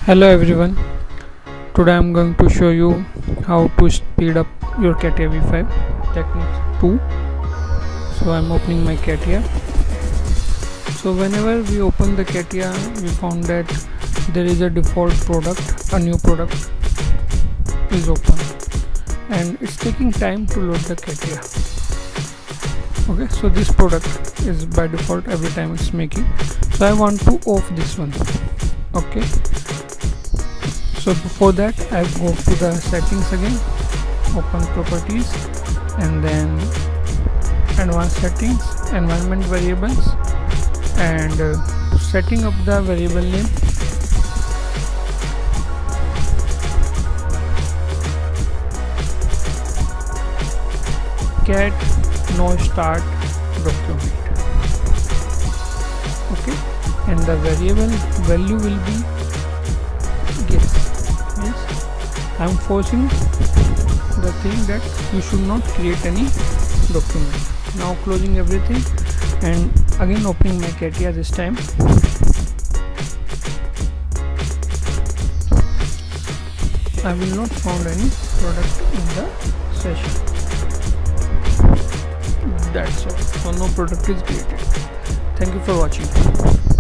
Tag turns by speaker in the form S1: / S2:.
S1: Hello everyone, today I am going to show you how to speed up your CATIA V5 Techniques 2. So I am opening my CATIA. So whenever we open the CATIA, we found that there is a default product, a new product is open and it's taking time to load the CATIA. Okay, so this product is by default every time it's making. So I want to off this one. Okay, so before that I go to the settings again, open properties and then advanced settings, environment variables, and setting up the variable name. Cat no start document. Okay, and the variable value will be guess. Means I am forcing the thing that you should not create any document. Now closing everything and again opening my CATIA this time. I will not found any product in the session. That's all. So no product is created. Thank you for watching.